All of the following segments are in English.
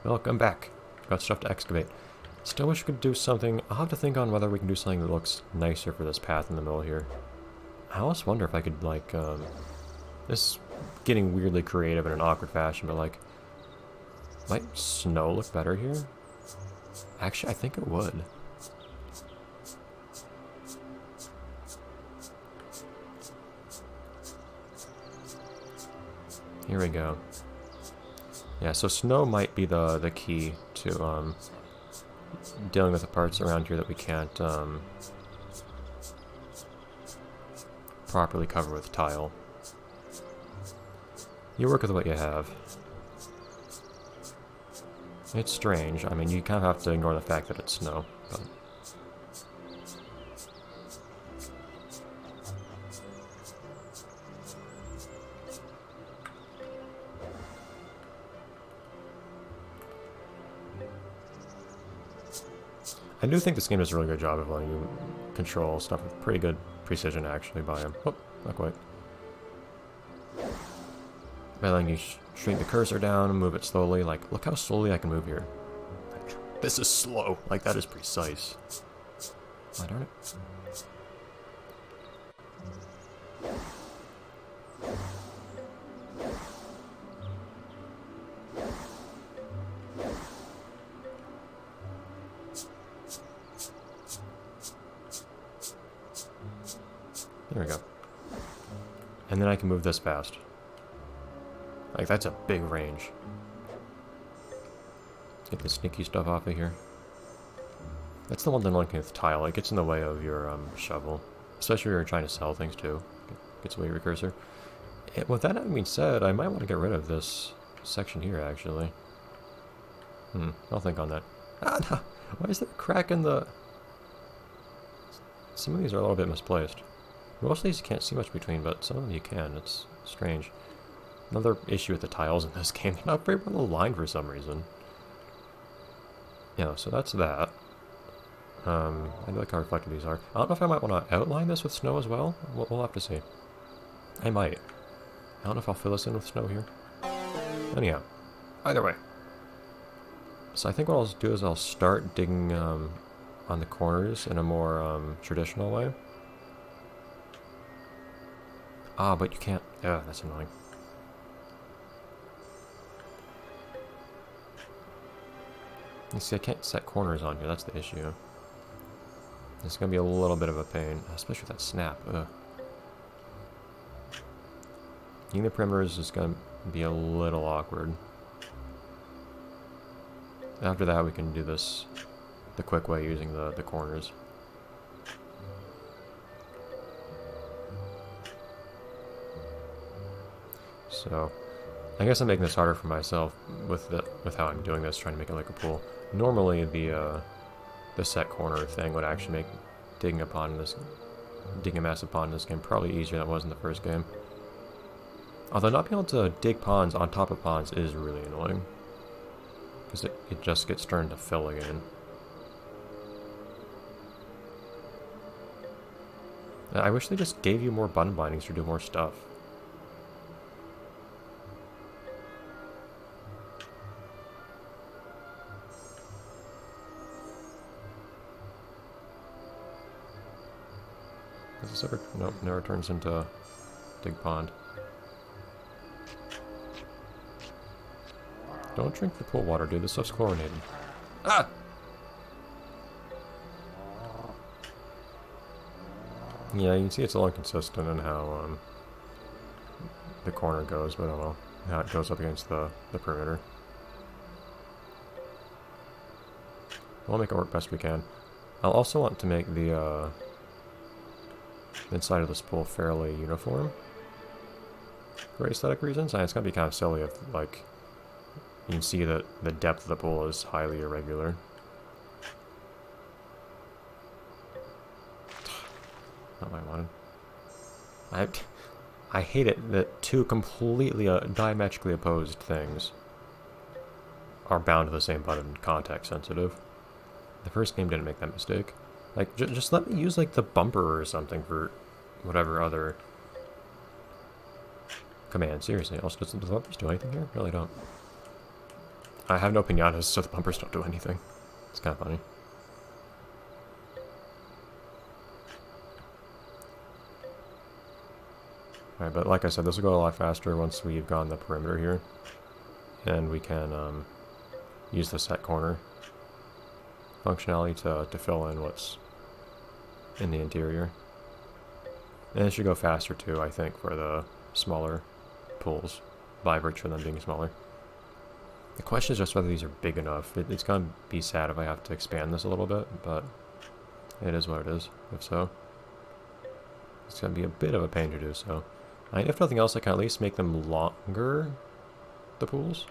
Welcome back. Got stuff to excavate. Still wish we could do something. I'll have to think on whether we can do something that looks nicer for this path in the middle here. I almost wonder if I could, like, this is getting weirdly creative in an awkward fashion, but, like, might snow look better here? Actually, I think it would. Here we go. Yeah, so snow might be the key to dealing with the parts around here that we can't properly cover with tile. You work with what you have. It's strange. I mean, you kind of have to ignore the fact that it's snow, but... I do think this game does a really good job of letting you control stuff with pretty good precision, actually, by him. Oh, not quite. By letting you shrink the cursor down and move it slowly. Like, look how slowly I can move here. This is slow. Like, that is precise. Why darn it. There we go. And then I can move this fast. Like, that's a big range. Get the sneaky stuff off of here. That's the one thing looking with tile. It gets in the way of your shovel. Especially when you're trying to sell things too. Gets away your cursor. And with that having been said, I might want to get rid of this section here, actually. I'll think on that. Ah, no! Why is there a crack in the... Some of these are a little bit misplaced. Most of these you can't see much between, but some of them you can. It's strange. Another issue with the tiles in this game, they're not very well aligned for some reason. Yeah, so that's that. I do like how reflective these are. I don't know if I might want to outline this with snow as well. We'll have to see. I might. I don't know if I'll fill this in with snow here. Anyhow, either way. So I think what I'll do is I'll start digging on the corners in a more traditional way. Ah, but you can't... Yeah, that's annoying. You see, I can't set corners on here. That's the issue. It's going to be a little bit of a pain, especially with that snap. Ugh. Getting the perimeters is going to be a little awkward. After that, we can do this the quick way using the corners. So, I guess I'm making this harder for myself with how I'm doing this, trying to make it like a pool. Normally, the set corner thing would actually make digging a massive pond in this game probably easier than it was in the first game. Although not being able to dig ponds on top of ponds is really annoying, because it just gets turned to fill again. I wish they just gave you more button bindings to do more stuff. Does this ever... Nope, never turns into dig pond. Don't drink the pool water, dude. This stuff's chlorinated. Ah! Yeah, you can see it's a little inconsistent in how the corner goes, but I don't know how it goes up against the perimeter. We'll make it work best we can. I'll also want to make the inside of this pool fairly uniform for aesthetic reasons. And it's going to be kind of silly if, like, you can see that the depth of the pool is highly irregular. Not what I wanted. I hate it that two completely diametrically opposed things are bound to the same button, context sensitive. The first game didn't make that mistake. Like, just let me use, like, the bumper or something for whatever other command. Seriously, also, does the bumpers do anything here? Really don't. I have no piñatas, so the bumpers don't do anything. It's kind of funny. Alright, but like I said, this will go a lot faster once we've gone the perimeter here. And we can use the set corner functionality to fill in what's in the interior. And it should go faster too, I think, for the smaller pools, by virtue of them being smaller. The question is just whether these are big enough. It's going to be sad if I have to expand this a little bit, but it is what it is, if so. It's going to be a bit of a pain to do so. If nothing else, I can at least make them longer, the pools.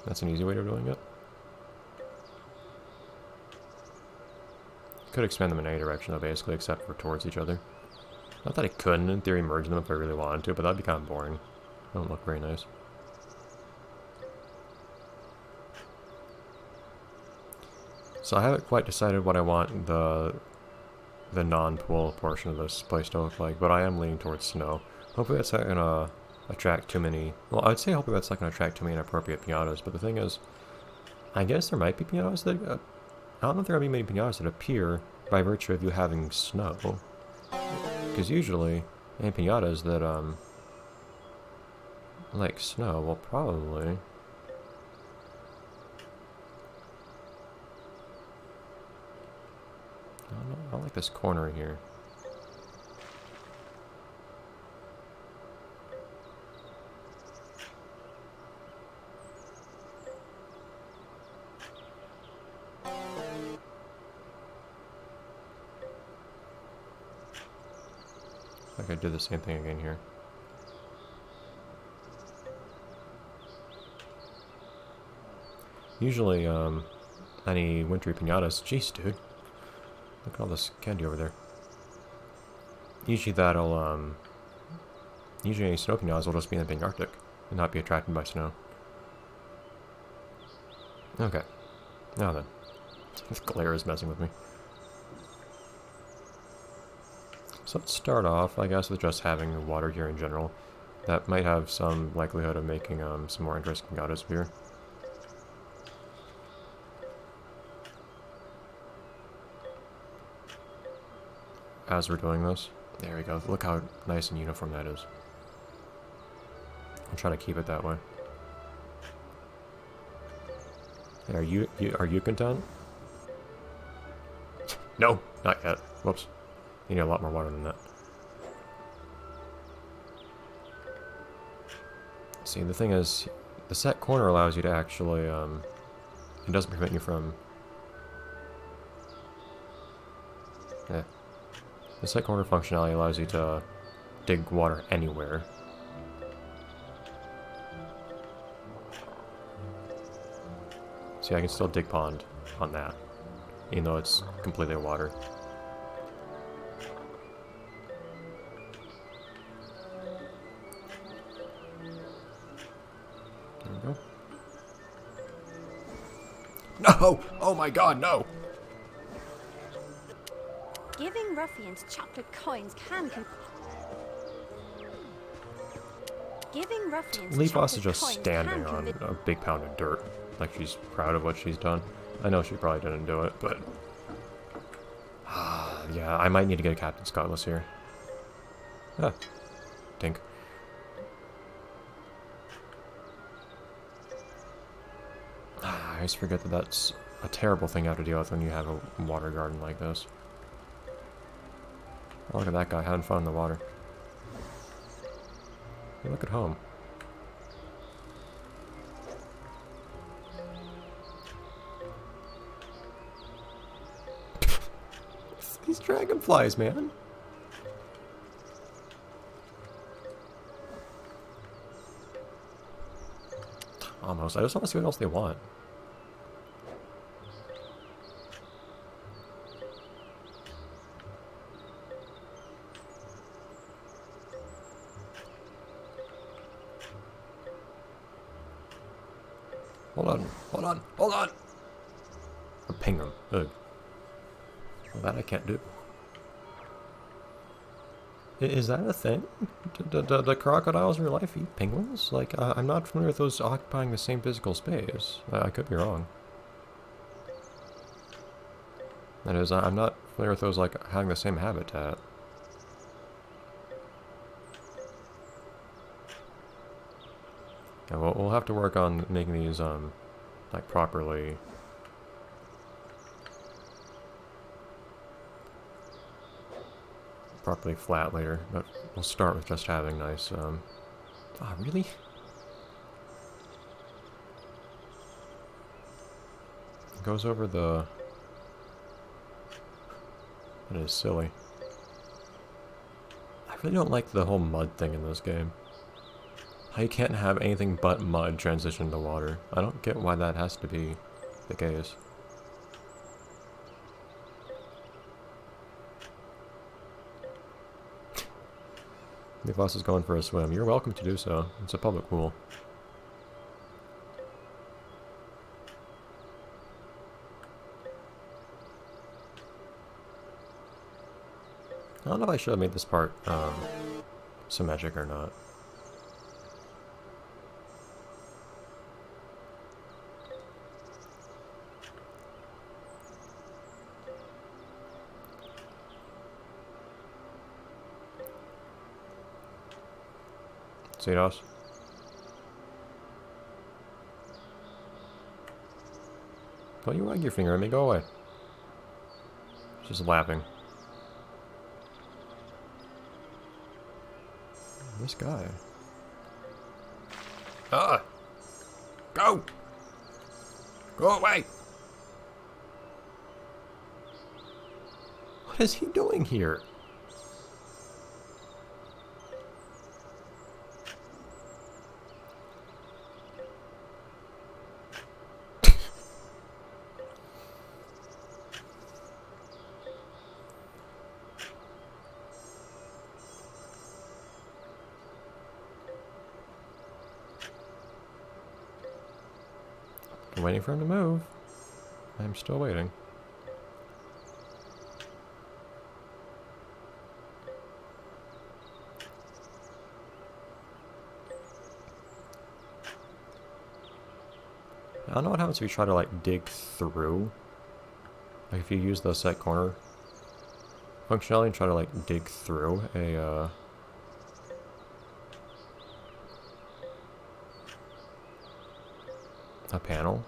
That's an easy way of doing it. Could expand them in any direction though, basically, except for towards each other. Not that I couldn't, in theory, merge them if I really wanted to, but that'd be kind of boring. They don't look very nice. So I haven't quite decided what I want the non-pool portion of this place to look like, but I am leaning towards snow. Hopefully that's not gonna attract too many... Well, I'd say hopefully that's not gonna attract too many inappropriate piñatas, but the thing is, I guess there might be piñatas that... I don't know if there are going to be many piñatas that appear by virtue of you having snow. Because usually, any piñatas that, like snow, will probably... I like this corner here. I could do the same thing again here. Usually, any wintry piñatas... Jeez, dude. Look at all this candy over there. Usually that'll, usually any snow piñatas will just be in the big Arctic and not be attracted by snow. Okay. Now then. This glare is messing with me. So let's start off, I guess, with just having water here in general. That might have some likelihood of making some more interesting piñatas here. As we're doing this. There we go. Look how nice and uniform that is. I'll try to keep it that way. Hey, are you content? No, not yet. Whoops. You need a lot more water than that. See, the thing is, the set corner allows you to actually, it doesn't prevent you from... Yeah. The set corner functionality allows you to dig water anywhere. See, I can still dig pond on that, even though it's completely water. There we go. No! Oh my god, no! Giving ruffians chocolate coins can... Giving ruffians Leaf Boss is chocolate just coins standing can on a big pound of dirt, like she's proud of what she's done. I know she probably didn't do it, but... yeah, I might need to get a Captain's Cutlass here. Ah, tink. I always forget that that's a terrible thing you have to deal with when you have a water garden like this. Oh, look at that guy having fun in the water. Hey, look at home. These dragonflies, man. Almost. I just want to see what else they want. Hold on, hold on, hold on! Or ping them. Ugh. Well, that I can't do. Is that a thing? Do crocodiles in real life eat penguins? Like, I'm not familiar with those occupying the same physical space. I could be wrong. That is, I'm not familiar with those, like, having the same habitat. Yeah, we'll have to work on making these, like, properly flat later, but we'll start with just having nice, ah, really? It goes over the... That is silly. I really don't like the whole mud thing in this game. How you can't have anything but mud transition to water. I don't get why that has to be the case. Nicholas is going for a swim. You're welcome to do so. It's a public pool. I don't know if I should have made this part symmetric or not. See us? Don't you wag your finger at me? Go away. Just laughing. This guy. Ah! Go! Go away! What is he doing here? I'm waiting for him to move. I'm still waiting. I don't know what happens if you try to, like, dig through. Like, if you use the set corner functionality and try to, like, dig through a panel.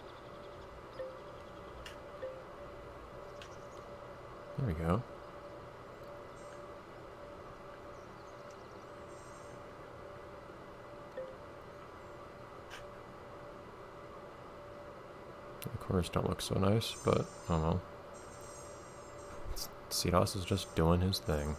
There we go. The corners don't look so nice, but I don't know. CDOS is just doing his thing.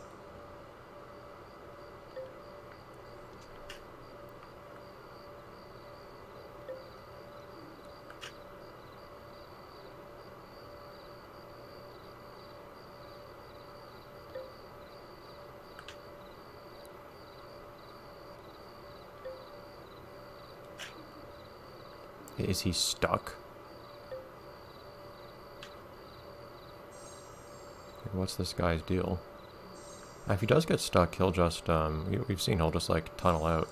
Is he stuck? What's this guy's deal? If he does get stuck, he'll just, we've seen he'll just, like, tunnel out.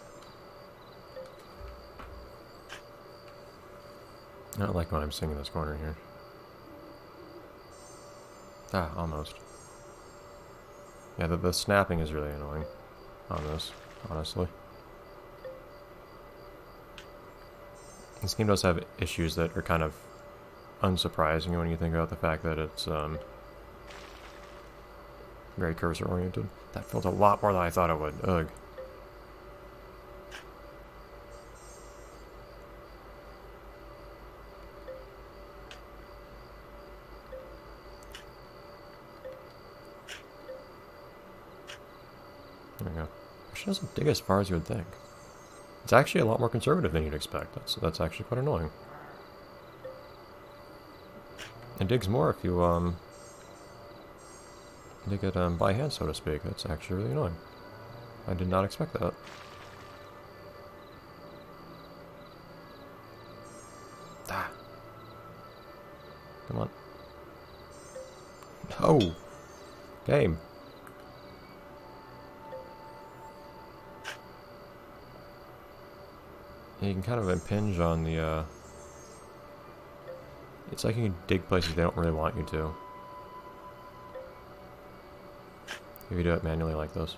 I don't like when I'm singing this corner here. Ah, almost. Yeah, the snapping is really annoying on this, honestly. This game does have issues that are kind of unsurprising when you think about the fact that it's, very cursor-oriented. That felt a lot more than I thought it would. Ugh. There we go. She doesn't dig as far as you would think. It's actually a lot more conservative than you'd expect. That's actually quite annoying. It digs more if you, dig it by hand, so to speak. That's actually really annoying. I did not expect that. Ah. Come on. No! Game. you can kind of impinge on the, it's like you can dig places they don't really want you to. If you do it manually like this.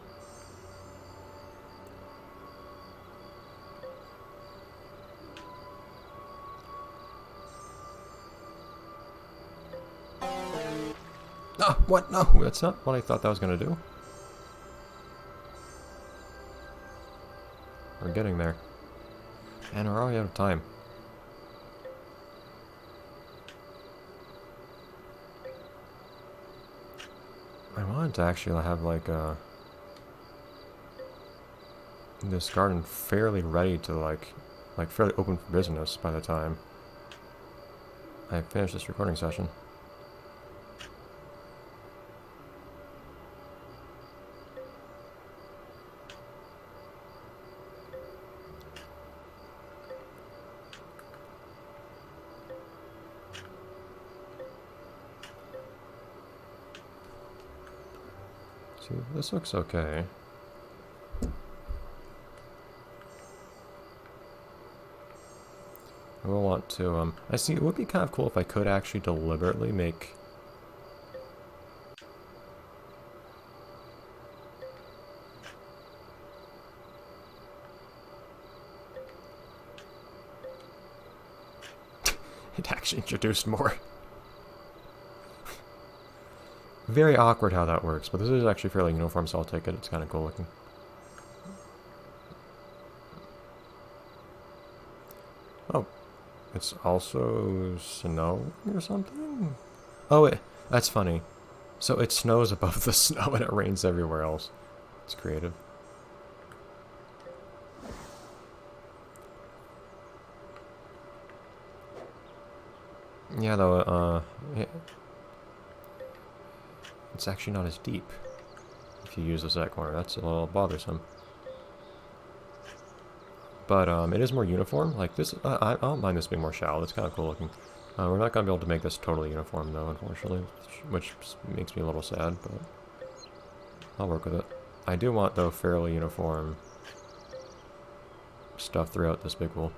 Ah, what? No, that's not what I thought that was going to do. We're getting there. And we're already out of time. I wanted to actually have like this garden fairly ready to like fairly open for business by the time I finish this recording session. See, this looks okay. I will want to, I see, it would be kind of cool if I could actually deliberately make... It actually introduced more. Very awkward how that works, but this is actually fairly uniform, so I'll take it. It's kind of cool looking. Oh, it's also snow or something? Oh, that's funny. So it snows above the snow and it rains everywhere else. It's creative. Yeah, though, it's actually not as deep if you use the set corner. That's a little bothersome. But it is more uniform. Like this, I don't mind this being more shallow. It's kind of cool looking. We're not going to be able to make this totally uniform though, unfortunately, which makes me a little sad, but I'll work with it. I do want, though, fairly uniform stuff throughout this big pool.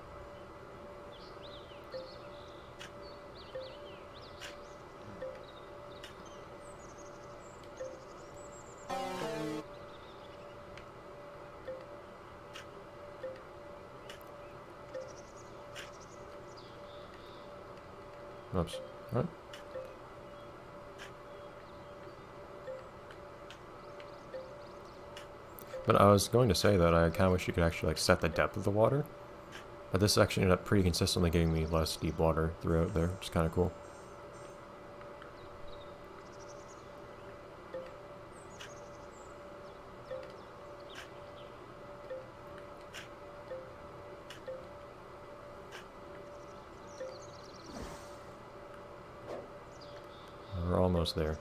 Oops. Alright. But I was going to say that I kind of wish you could actually like set the depth of the water. But this actually ended up pretty consistently giving me less deep water throughout there, which is kind of cool. We're almost there.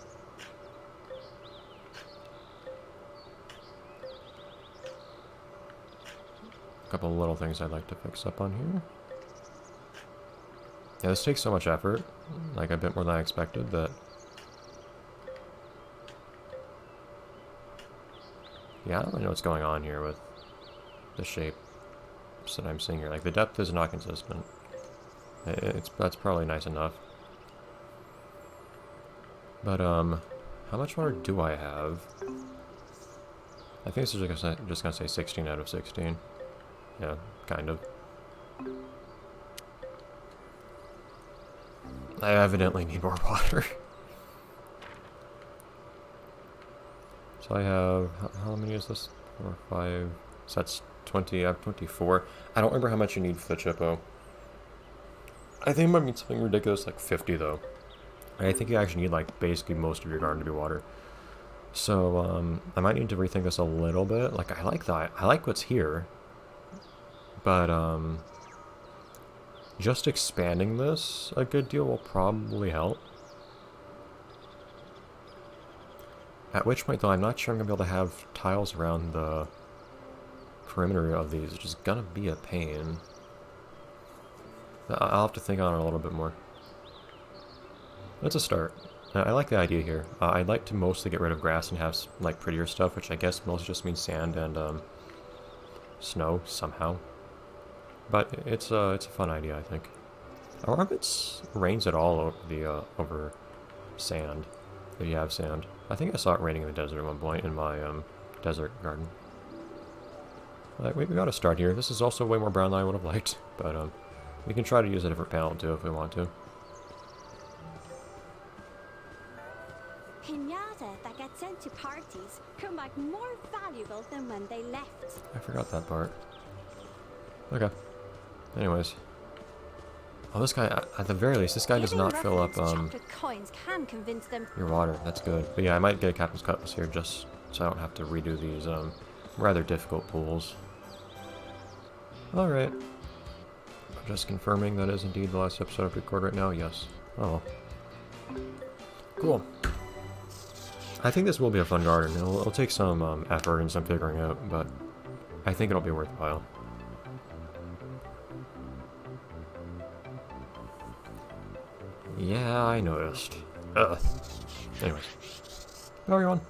A couple of little things I'd like to fix up on here. Yeah, this takes so much effort, like a bit more than I expected, that... Yeah, I don't really know what's going on here with the shapes that I'm seeing here. Like, the depth is not consistent. That's probably nice enough. But, how much water do I have? I think this is just gonna say 16 out of 16. Yeah, kind of. I evidently need more water. So I have, how many is this? 4, 5, so that's 20, I have 24. I don't remember how much you need for the Chippo. I think it might mean something ridiculous like 50 though. I think you actually need like basically most of your garden to be water. So I might need to rethink this a little bit. Like I like what's here. But just expanding this a good deal will probably help. At which point though, I'm not sure I'm gonna be able to have tiles around the perimeter of these, which is gonna be a pain. I'll have to think on it a little bit more. That's a start. I like the idea here. I'd like to mostly get rid of grass and have like prettier stuff, which I guess mostly just means sand and snow somehow. But it's a fun idea, I think. I wonder if it rains at all over over sand, if you have sand. I think I saw it raining in the desert at one point in my desert garden. Like, we got to start here. This is also way more brown than I would have liked, but we can try to use a different panel too if we want to. Piñata that get sent to parties come back more valuable than when they left. I forgot that part. Okay. Anyways. Oh, this guy, at the very least, this guy does not fill up Chocolate coins can convince them. your water. That's good. But yeah, I might get a Captain's Cutlass here just so I don't have to redo these rather difficult pools. Alright. Just confirming that is indeed the last episode I've recorded right now. Yes. Oh. Cool. I think this will be a fun garden. It'll take some effort and some figuring out, but I think it'll be worthwhile. Yeah, I noticed. Ugh. Anyways. Bye, everyone.